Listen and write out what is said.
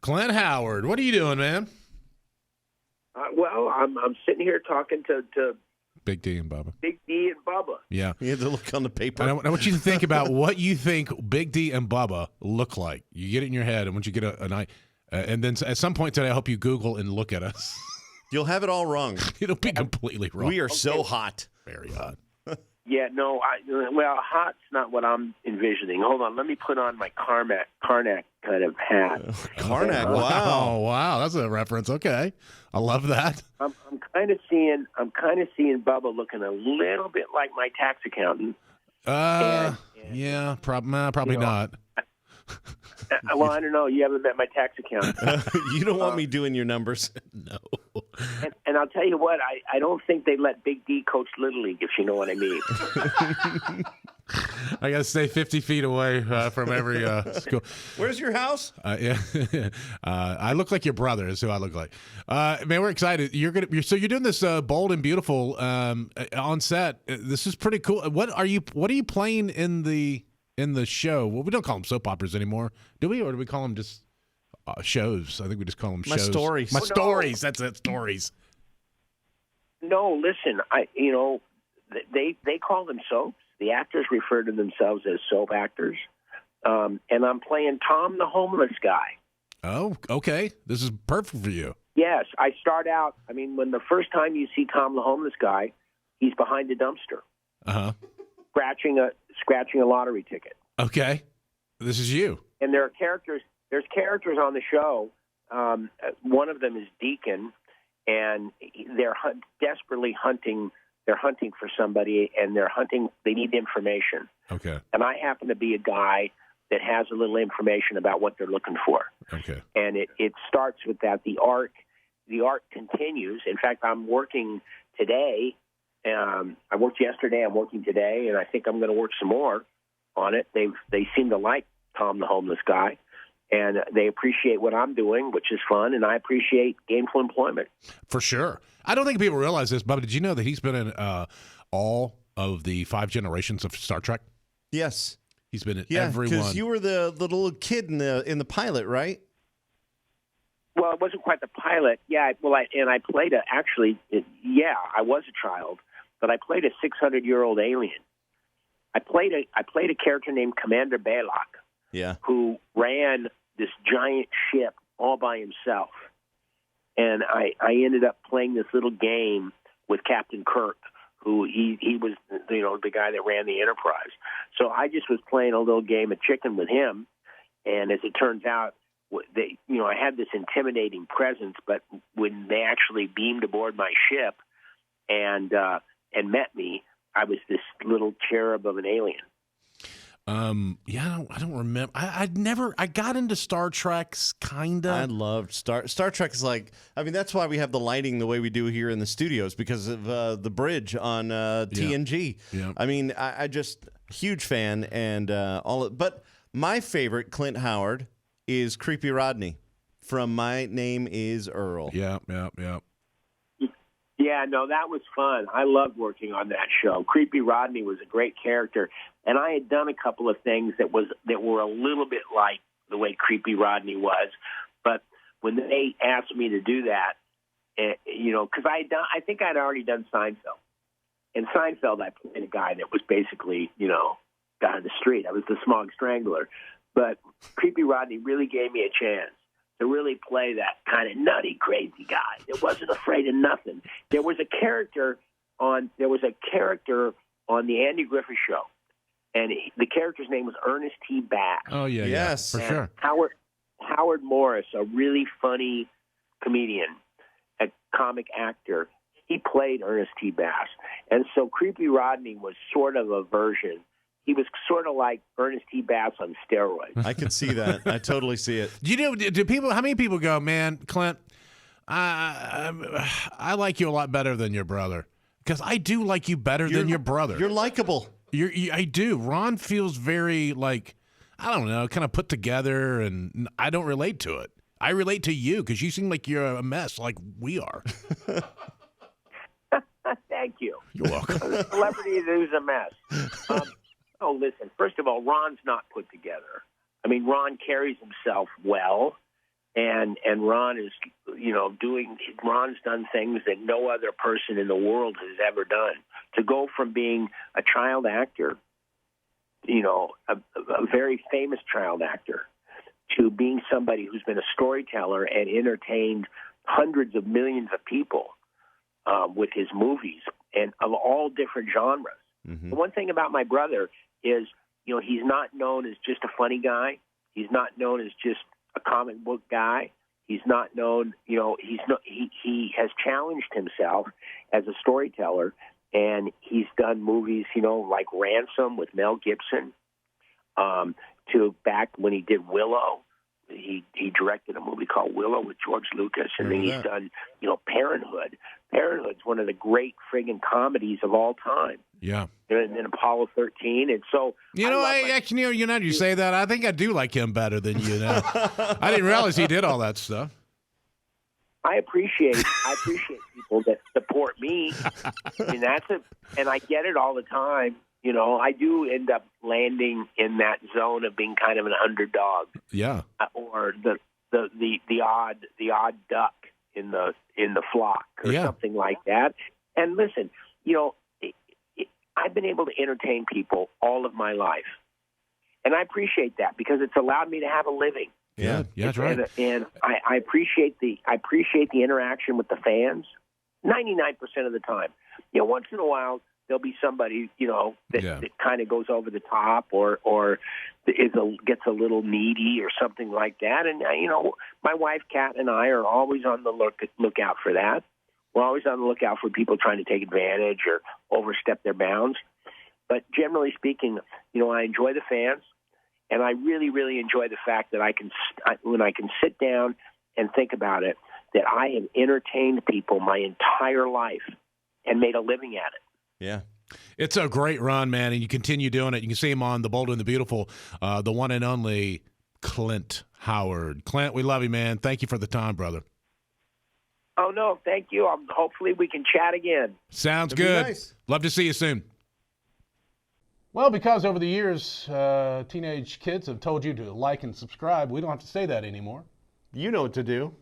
Clint Howard, what are you doing, man? Well, I'm sitting here talking to Big D and Bubba. Big D and Bubba. Yeah. You had to look on the paper. I want you to think about what you think Big D and Bubba look like. You get it in your head, and once you get a night, and then at some point today, I hope you Google and look at us. You'll have it all wrong. It'll be completely wrong. We are so hot. Very hot. Yeah, no, hot's not what I'm envisioning. Hold on, let me put on my Karnak kind of hat. Karnak, Oh, wow. wow, that's a reference. Okay, I love that. I'm kind of seeing Bubba looking a little bit like my tax accountant. Yeah, probably not. Well, I don't know. You haven't met my tax accountant. You don't want me doing your numbers? No. And I'll tell you what, I don't think they let Big D coach Little League, if you know what I mean. I got to stay 50 feet away from every school. Where's your house? Yeah, I look like your brother. Is who I look like. Man, we're excited. You're doing this Bold and Beautiful on set. This is pretty cool. What are you playing in the show? Well, we don't call them soap operas anymore, do we? Or do we call them just shows? I think we just call them My shows. stories. My Oh, no. stories. That's it. Stories. No, listen, they call them soaps. The actors refer to themselves as soap actors. And I'm playing Tom the homeless guy. Oh, okay. This is perfect for you. Yes, I start out, when the first time you see Tom the homeless guy, he's behind a dumpster, Uh-huh. scratching a lottery ticket. Okay. This is you. And there's characters on the show. One of them is Deacon, and they're desperately hunting. They're hunting for somebody, and they need information. Okay. And I happen to be a guy that has a little information about what they're looking for. Okay. And it starts with that. The arc continues. In fact, I'm working today. I worked yesterday. I'm working today, and I think I'm going to work some more on it. They seem to like Tom the homeless guy, and they appreciate what I'm doing, which is fun, and I appreciate gainful employment. For sure. I don't think people realize this, Bubba. Did you know that he's been in all of the 5 generations of Star Trek? Yes. He's been in Yeah, every one. because you were the little kid in the pilot, right? Well, it wasn't quite the pilot. Yeah, I played I was a child, but I played a 600-year-old alien. I played a character named Commander Balak, Yeah. who ran this giant ship all by himself. And I ended up playing this little game with Captain Kirk, who he was the guy that ran the Enterprise. So I just was playing a little game of chicken with him, and as it turns out, I had this intimidating presence. But when they actually beamed aboard my ship and met me, I was this little cherub of an alien. I don't remember. I got into Star Trek's kind I of. loved Star Trek. Is that's why we have the lighting the way we do here in the studios, because of the bridge on TNG. Yeah. I just huge fan, and but my favorite Clint Howard is Creepy Rodney from My Name Is Earl. Yeah. Yeah, no, that was fun. I loved working on that show. Creepy Rodney was a great character, and I had done a couple of things that were a little bit like the way Creepy Rodney was. But when they asked me to do that, because I think I'd already done Seinfeld. In Seinfeld, I played a guy that was basically, guy on the street. I was the Smog Strangler. But Creepy Rodney really gave me a chance to really play that kind of nutty, crazy guy that wasn't afraid of nothing. There was a character on the Andy Griffith Show, and the character's name was Ernest T. Bass. Oh yeah. Yes. Yeah, for sure. Howard Morris, a really funny comedian, a comic actor, he played Ernest T. Bass, and so Creepy Rodney was sort of a version. He was sort of like Ernest T. Bass on steroids. I could see that. I totally see it. How many people go, man, Clint, I like you a lot better than your brother? Because I do like you better than your brother. You're likable. I do. Ron feels very, I don't know, kind of put together, and I don't relate to it. I relate to you because you seem like you're a mess like we are. Thank you. You're welcome. A celebrity who's a mess. Listen, first of all, Ron's not put together. Ron carries himself well, and Ron is, Ron's done things that no other person in the world has ever done. To go from being a child actor, a very famous child actor, to being somebody who's been a storyteller and entertained hundreds of millions of people with his movies and of all different genres. Mm-hmm. The one thing about my brother is, he's not known as just a funny guy. He's not known as just a comic book guy. He's not known, he has challenged himself as a storyteller, and he's done movies, like Ransom with Mel Gibson, to back when he did Willow. He directed a movie called Willow with George Lucas, and then he's done, Parenthood. Parenthood's one of the great friggin' comedies of all time. Yeah. And then Apollo 13, and so you say that, I think I do like him better than you now. I didn't realize he did all that stuff. I appreciate people that support me, and and I get it all the time. I do end up landing in that zone of being kind of an underdog. Yeah. Or the odd duck in the flock or something like that. And listen, I've been able to entertain people all of my life, and I appreciate that because it's allowed me to have a living. Yeah, that's right. And I appreciate the interaction with the fans 99% of the time. Once in a while there'll be somebody that kind of goes over the top or gets a little needy or something like that. And my wife Kat and I are always on the lookout for that. We're always on the lookout for people trying to take advantage or overstep their bounds. But generally speaking, I enjoy the fans, and I really, really enjoy the fact that when I can sit down and think about it, that I have entertained people my entire life and made a living at it. Yeah. It's a great run, man, and you continue doing it. You can see him on The Bold and the Beautiful, the one and only Clint Howard. Clint, we love you, man. Thank you for the time, brother. Oh, no, thank you. Hopefully we can chat again. Sounds good. Nice. Love to see you soon. Well, because over the years, teenage kids have told you to like and subscribe, we don't have to say that anymore. You know what to do.